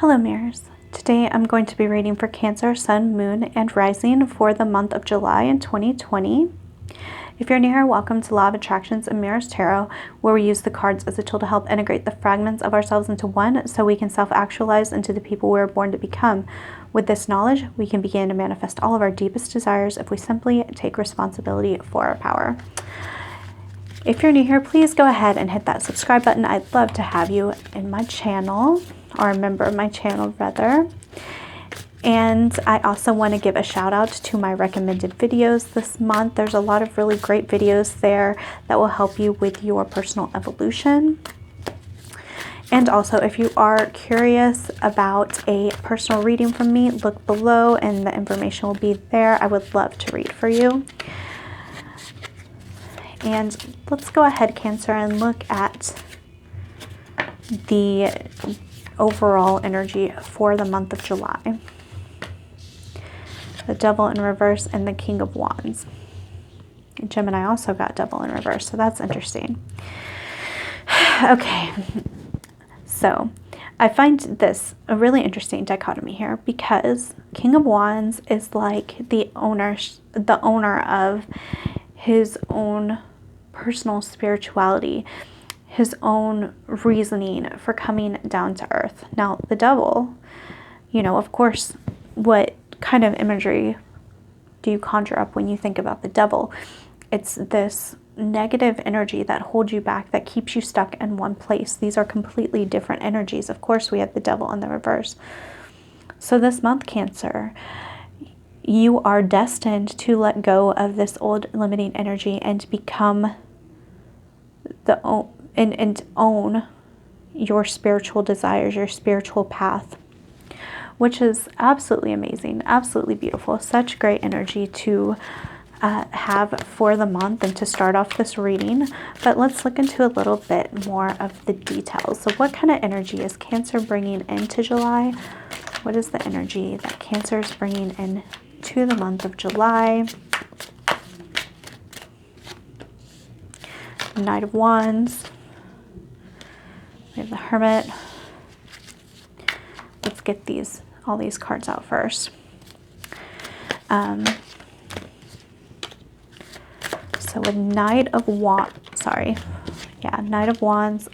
Hello mirrors. Today I'm going to be reading for Cancer, Sun, Moon, and Rising for the month of July in 2020. If you're new here, welcome to Law of Attractions and Mirrors Tarot, where we use the cards as a tool to help integrate the fragments of ourselves into one so we can self-actualize into the people we were born to become. With this knowledge, we can begin to manifest all of our deepest desires if we simply take responsibility for our power. If you're new here, please go ahead and hit that subscribe button. I'd love to have you in my channel, or a member of my channel rather. And I also want to give a shout out to my recommended videos this month. There's a lot of really great videos there that will help you with your personal evolution. And also, if you are curious about a personal reading from me, look below and the information will be there. I would love to read for you. And let's go ahead, Cancer, and look at the overall energy for the month of July. The Devil in reverse and the King of Wands. Gemini also got Devil in reverse, so that's interesting. Okay, so I find this a really interesting dichotomy here because King of Wands is like the owner of his own personal spirituality, his own reasoning for coming down to earth. Now, the devil, of course, what kind of imagery do you conjure up when you think about the devil? It's this negative energy that holds you back, that keeps you stuck in one place. These are completely different energies. Of course, we have the devil in the reverse. So this month, Cancer, you are destined to let go of this old limiting energy and become and own your spiritual desires, your spiritual path, which is absolutely amazing, absolutely beautiful. Such great energy to have for the month and to start off this reading. But let's look into a little bit more of the details. So what kind of energy is Cancer bringing into July? What is the energy that Cancer is bringing in to the month of July? Knight of Wands. We have the Hermit. Let's get all these cards out first. So with Knight of Wands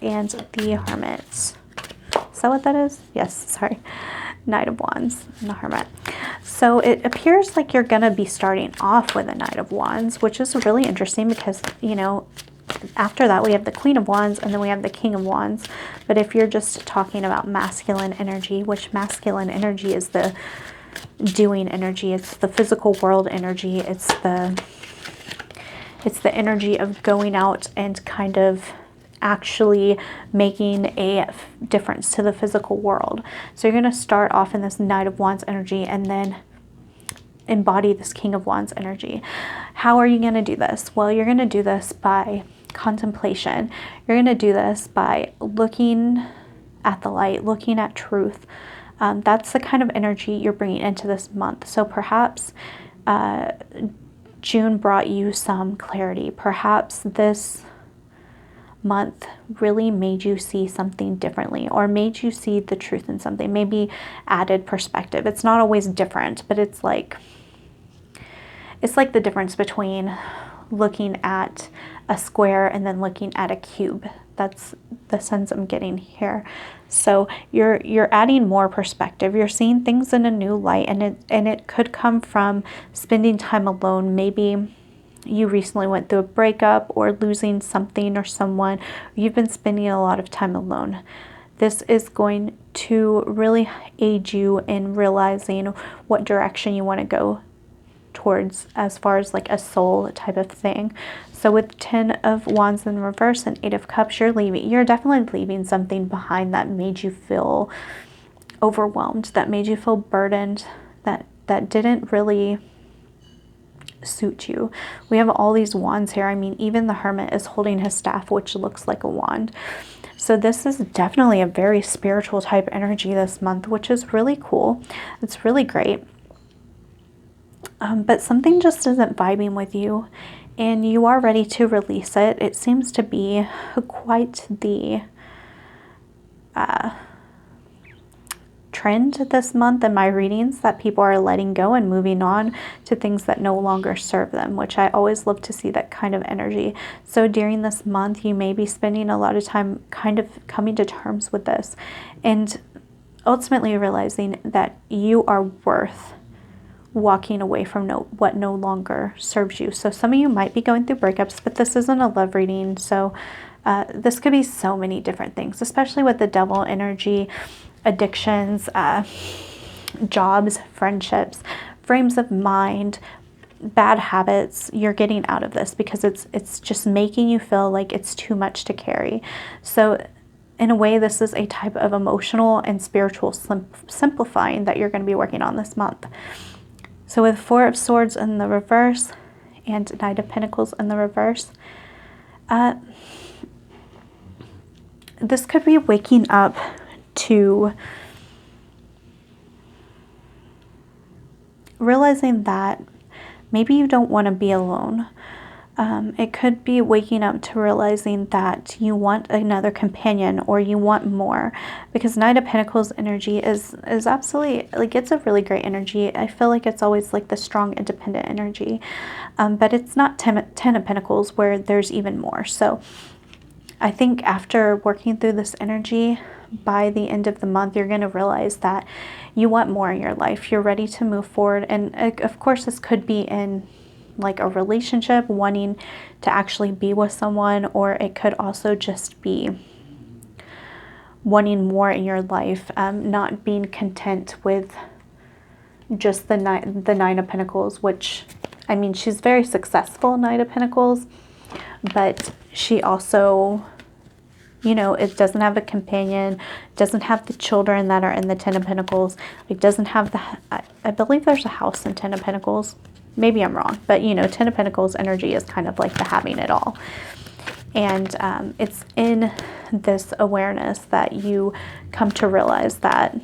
and the Hermit. Is that what that is? Yes, sorry. Knight of Wands and the Hermit. So it appears like you're going to be starting off with a Knight of Wands, which is really interesting because, after that we have the Queen of Wands and then we have the King of Wands. But if you're just talking about masculine energy, which masculine energy is the doing energy, it's the physical world energy, it's the energy of going out and kind of actually making a difference to the physical world. So you're going to start off in this Knight of Wands energy and then embody this King of Wands energy. How are you going to do this? Well, you're going to do this by contemplation. You're going to do this by looking at the light, looking at truth. That's the kind of energy you're bringing into this month. So perhaps June brought you some clarity. Perhaps this month really made you see something differently, or made you see the truth in something, maybe added perspective. It's not always different, but it's like the difference between looking at a square and then looking at a cube. That's the sense I'm getting here. So you're adding more perspective. You're seeing things in a new light, and it could come from spending time alone. Maybe you recently went through a breakup or losing something or someone. You've been spending a lot of time alone. This is going to really aid you in realizing what direction you want to go towards as far as like a soul type of thing. So with 10 of Wands in reverse and 8 of Cups, you're definitely leaving something behind that made you feel overwhelmed, that made you feel burdened, that didn't really suit you. We have all these wands here. I mean, even the Hermit is holding his staff, which looks like a wand. So this is definitely a very spiritual type energy this month, which is really cool. It's really great. But something just isn't vibing with you, and you are ready to release it. It seems to be quite the trend this month in my readings that people are letting go and moving on to things that no longer serve them, which I always love to see that kind of energy. So during this month, you may be spending a lot of time kind of coming to terms with this and ultimately realizing that you are worth walking away from what no longer serves you. So some of you might be going through breakups, but this isn't a love reading. So this could be so many different things, especially with the devil energy, addictions, jobs, friendships, frames of mind, bad habits. You're getting out of this because it's just making you feel like it's too much to carry. So in a way, this is a type of emotional and spiritual simplifying that you're going to be working on this month. So with Four of Swords in the reverse and Knight of Pentacles in the reverse, this could be waking up to realizing that maybe you don't want to be alone. It could be waking up to realizing that you want another companion or you want more, because Knight of Pentacles energy is absolutely, like, it's a really great energy. I feel like it's always like the strong, independent energy, but it's not Ten of Pentacles where there's even more. So I think after working through this energy, by the end of the month, you're going to realize that you want more in your life. You're ready to move forward. And of course, this could be in like a relationship, wanting to actually be with someone, or it could also just be wanting more in your life, not being content with just the Nine of Pentacles, which, I mean, she's very successful, Knight of Pentacles, but she also, you know, it doesn't have a companion, doesn't have the children that are in the Ten of Pentacles, it doesn't have the, I believe there's a house in Ten of Pentacles. Maybe I'm wrong, but you know, Ten of Pentacles energy is kind of like the having it all. And it's in this awareness that you come to realize that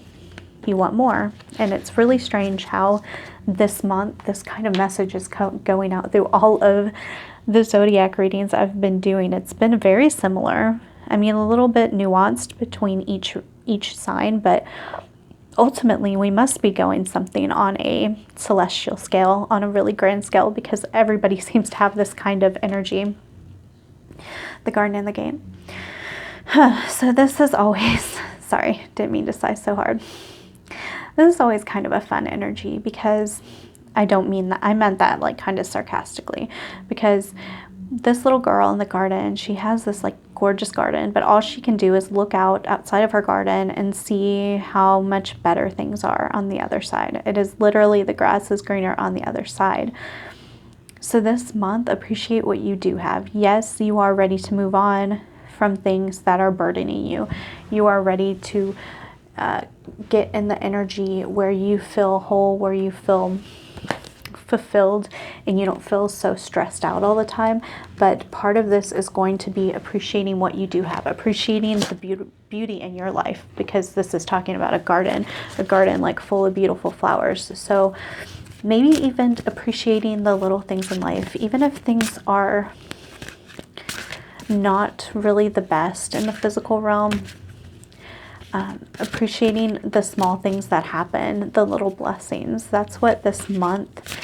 you want more. And it's really strange how this month, this kind of message is going out through all of the zodiac readings I've been doing. It's been very similar. I mean, a little bit nuanced between each sign, but ultimately we must be going something on a celestial scale, on a really grand scale, because everybody seems to have this kind of energy. The Garden and the Gate. So this is always, sorry, didn't mean to sigh so hard. This is always kind of a fun energy, because I don't mean that, I meant that like kind of sarcastically, because this little girl in the garden, she has this like gorgeous garden, but all she can do is look outside of her garden and see how much better things are on the other side. It is literally, the grass is greener on the other side. So this month, appreciate what you do have. Yes, you are ready to move on from things that are burdening you. You are ready to get in the energy where you feel whole, where you feel fulfilled, and you don't feel so stressed out all the time. But part of this is going to be appreciating what you do have, appreciating the beauty in your life, because this is talking about a garden like full of beautiful flowers. So maybe even appreciating the little things in life, even if things are not really the best in the physical realm. Appreciating the small things that happen, the little blessings. That's what this month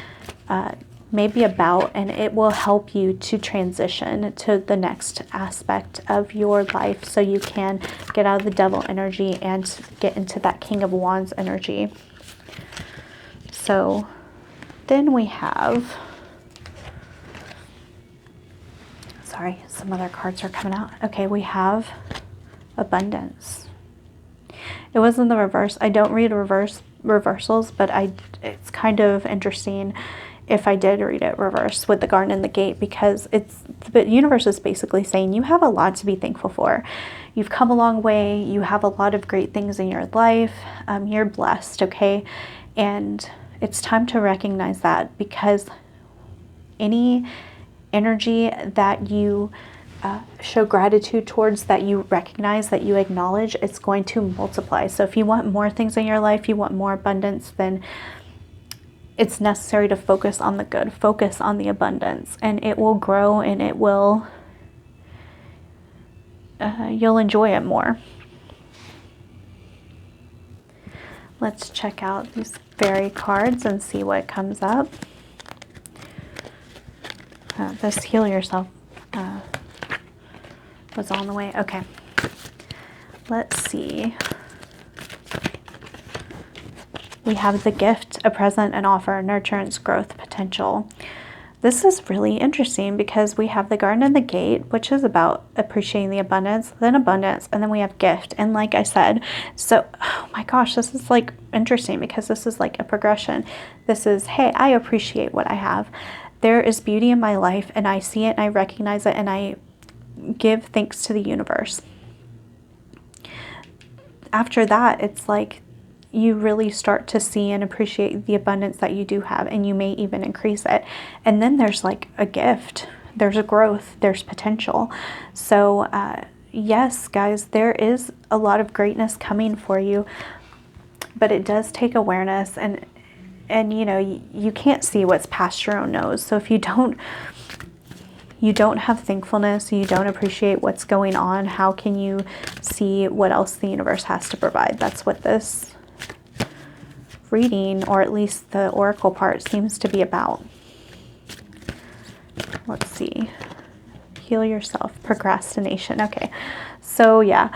may be about, and it will help you to transition to the next aspect of your life, so you can get out of the devil energy and get into that King of Wands energy. So then we have, sorry, some other cards are coming out. Okay, we have Abundance. It was in the reverse. I don't read reversals, but it's kind of interesting if I did read it reverse with the Garden and the Gate, because the universe is basically saying you have a lot to be thankful for. You've come a long way. You have a lot of great things in your life. You're blessed, okay? And it's time to recognize that, because any energy that you show gratitude towards, that you recognize, that you acknowledge, it's going to multiply. So if you want more things in your life, you want more abundance, then it's necessary to focus on the good, focus on the abundance, and it will grow, and it will, you'll enjoy it more. Let's check out these fairy cards and see what comes up. This heal yourself was on the way. Okay. Let's see. We have the gift, a present, an offer, nurturance, growth, potential. This is really interesting because we have the garden and the gate, which is about appreciating the abundance, and then we have gift. And like I said, so, oh my gosh, this is like interesting because this is like a progression. This is, hey, I appreciate what I have. There is beauty in my life and I see it and I recognize it and I give thanks to the universe. After that, it's like you really start to see and appreciate the abundance that you do have, and you may even increase it. And then there's like a gift, there's a growth, there's potential. So yes, guys, there is a lot of greatness coming for you, but it does take awareness, and you know, you can't see what's past your own nose. So if you don't have thankfulness, you don't appreciate what's going on, how can you see what else the universe has to provide? That's what this reading, or at least the oracle part, seems to be about. Let's see. Heal yourself. Procrastination. Okay. So yeah,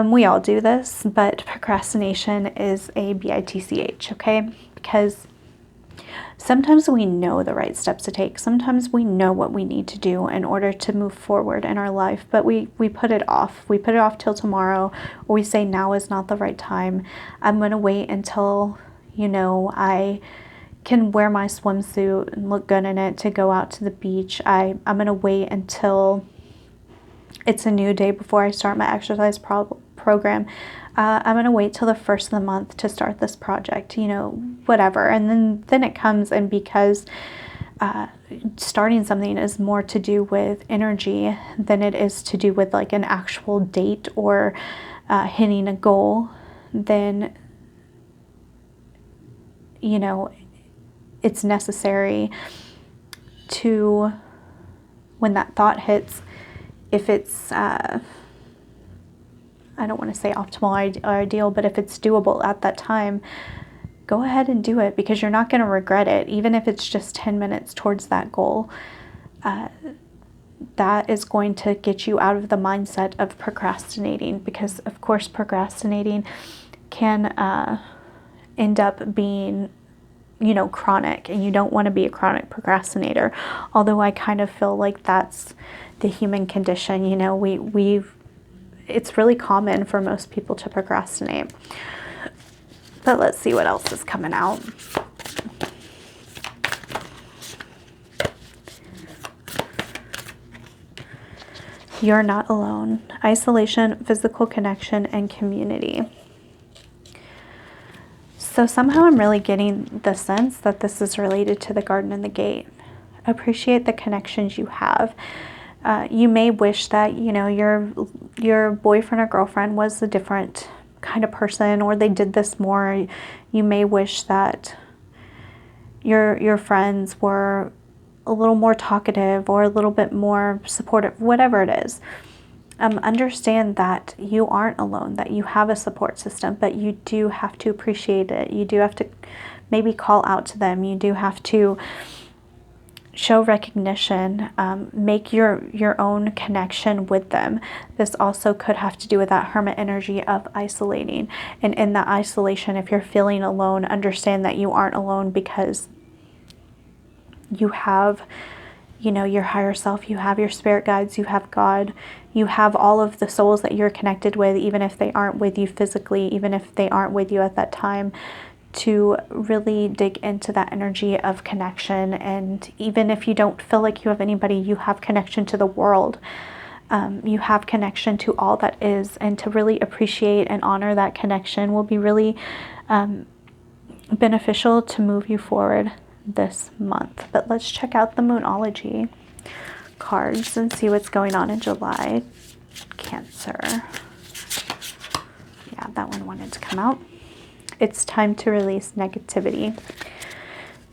we all do this, but procrastination is a BITCH, okay? Because sometimes we know the right steps to take. Sometimes we know what we need to do in order to move forward in our life, but we put it off. We put it off till tomorrow, or we say now is not the right time. I'm going to wait until, you know, I can wear my swimsuit and look good in it to go out to the beach. I'm going to wait until it's a new day before I start my exercise program. I'm going to wait till the first of the month to start this project, you know, whatever. And then it comes, and because starting something is more to do with energy than it is to do with like an actual date or hitting a goal, then, you know, it's necessary to, when that thought hits, if it's, I don't want to say optimal or ideal, but if it's doable at that time, go ahead and do it, because you're not going to regret it. Even if it's just 10 minutes towards that goal, that is going to get you out of the mindset of procrastinating, because of course procrastinating can end up being, you know, chronic, and you don't want to be a chronic procrastinator. Although I kind of feel like that's the human condition. You know, it's really common for most people to procrastinate. But let's see what else is coming out. You're not alone. Isolation, physical connection, and community. So somehow I'm really getting the sense that this is related to the garden and the gate. Appreciate the connections you have. You may wish that, you know, your boyfriend or girlfriend was a different kind of person, or they did this more. You may wish that your friends were a little more talkative or a little bit more supportive, whatever it is. Understand that you aren't alone, that you have a support system, but you do have to appreciate it. You do have to maybe call out to them. You do have to show recognition, make your own connection with them. This also could have to do with that hermit energy of isolating. And in that isolation, if you're feeling alone, understand that you aren't alone, because you have, you know, your higher self, you have your spirit guides, you have God, you have all of the souls that you're connected with, even if they aren't with you physically, even if they aren't with you at that time, to really dig into that energy of connection. And even if you don't feel like you have anybody, you have connection to the world. You have connection to all that is, and to really appreciate and honor that connection will be really beneficial to move you forward this month. But let's check out the Moonology cards and see what's going on in July. Cancer. Yeah, that one wanted to come out. It's time to release negativity.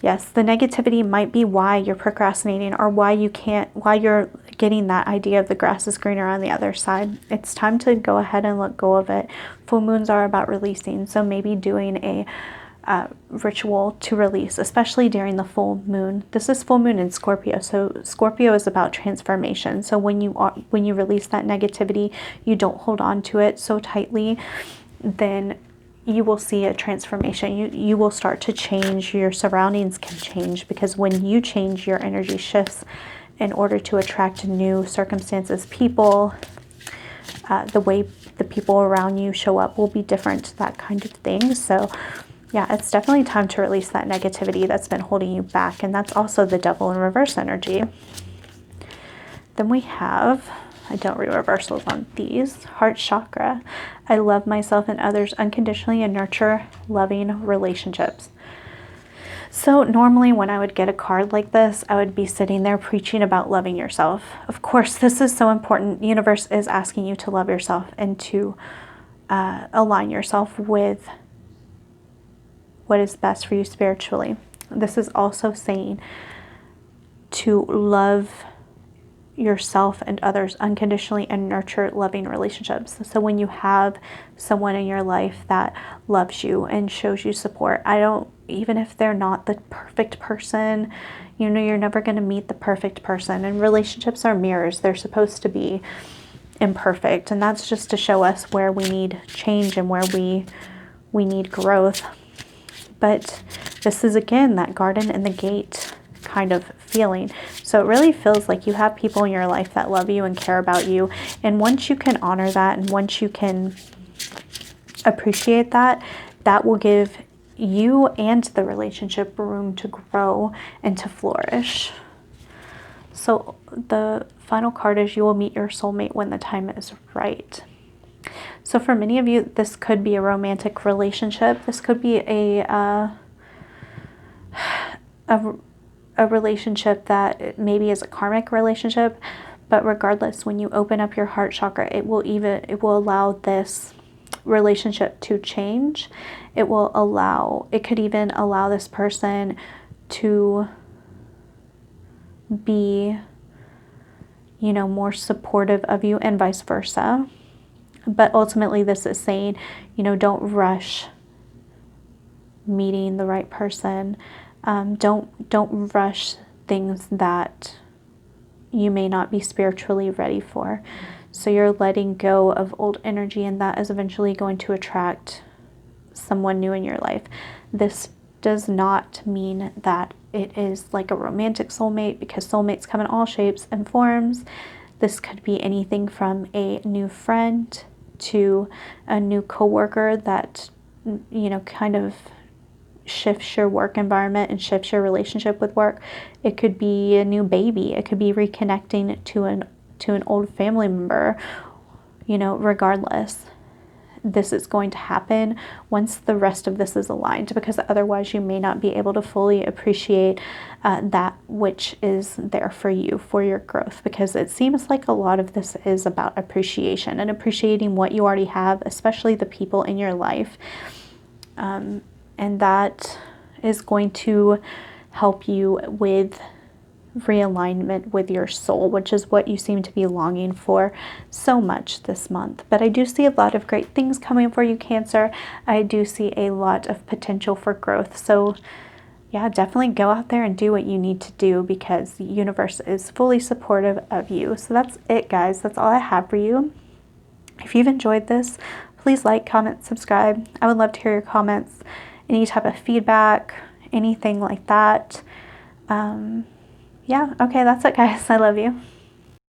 Yes, the negativity might be why you're procrastinating, or why you're getting that idea of the grass is greener on the other side. It's time to go ahead and let go of it. Full moons are about releasing, so maybe doing a ritual to release, especially during the full moon. This is full moon in Scorpio, so Scorpio is about transformation. So when you release that negativity, you don't hold on to it so tightly, then you will see a transformation. You will start to change. Your surroundings can change, because when you change, your energy shifts in order to attract new circumstances, people. The way the people around you show up will be different, that kind of thing. So yeah, it's definitely time to release that negativity that's been holding you back. And that's also the devil in reverse energy. Then we have, I don't read reversals on these, heart chakra. I love myself and others unconditionally and nurture loving relationships. So normally when I would get a card like this, I would be sitting there preaching about loving yourself. Of course, this is so important. The universe is asking you to love yourself and to align yourself with what is best for you spiritually. This is also saying to love yourself and others unconditionally and nurture loving relationships. So when you have someone in your life that loves you and shows you support, even if they're not the perfect person, you're never going to meet the perfect person. And relationships are mirrors. They're supposed to be imperfect. And that's just to show us where we need change and where we need growth. But this is, again, that garden and the gate kind of feeling. So it really feels like you have people in your life that love you and care about you. And once you can honor that, and once you can appreciate that, that will give you and the relationship room to grow and to flourish. So the final card is you will meet your soulmate when the time is right. So for many of you, this could be a romantic relationship. This could be a relationship that maybe is a karmic relationship. But regardless, when you open up your heart chakra, it will allow this relationship to change. It could even allow this person to be, more supportive of you, and vice versa. But ultimately, this is saying, don't rush meeting the right person. Don't rush things that you may not be spiritually ready for. So you're letting go of old energy, and that is eventually going to attract someone new in your life. This does not mean that it is like a romantic soulmate, because soulmates come in all shapes and forms. This could be anything from a new friend to a new coworker that, kind of shifts your work environment and shifts your relationship with work. It could be a new baby. It could be reconnecting to an old family member. Regardless, this is going to happen once the rest of this is aligned, because otherwise you may not be able to fully appreciate that which is there for you, for your growth, because it seems like a lot of this is about appreciation and appreciating what you already have, especially the people in your life. And that is going to help you with realignment with your soul, which is what you seem to be longing for so much this month. But I do see a lot of great things coming for you, Cancer. I do see a lot of potential for growth. So yeah, definitely go out there and do what you need to do, because the universe is fully supportive of you. So that's it, guys. That's all I have for you. If you've enjoyed this, please like, comment, subscribe. I would love to hear your comments, any type of feedback, anything like that. Yeah, okay, that's it, guys. I love you.